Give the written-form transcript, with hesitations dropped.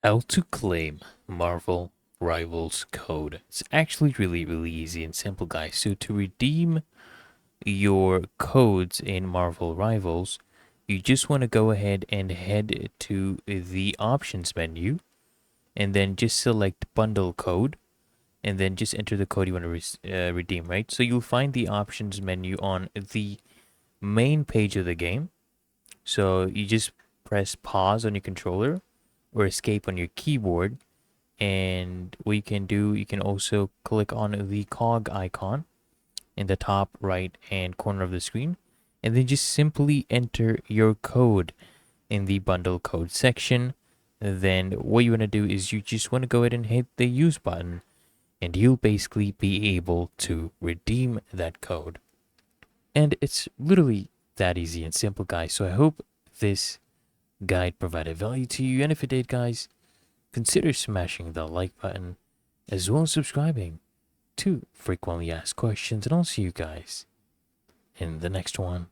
How to claim Marvel Rivals code. It's actually really easy and simple, guys. So to redeem your codes in Marvel Rivals, you just want to go ahead and head to the options menu and then just select bundle code and then just enter the code you want to redeem, right? So you'll find the options menu on the main page of the game. So you just press pause on your controller or escape on your keyboard. And what you can do, you can also click on the cog icon in the top right hand corner of the screen, and then just simply enter your code in the bundle code section. Then what you want to do is you just want to go ahead and hit the use button, and you'll basically be able to redeem that code. And it's literally that easy and simple, guys. So I hope this guide provided value to you, and if it did, guys, consider smashing the like button as well as subscribing to frequently asked questions, and I'll see you guys in the next one.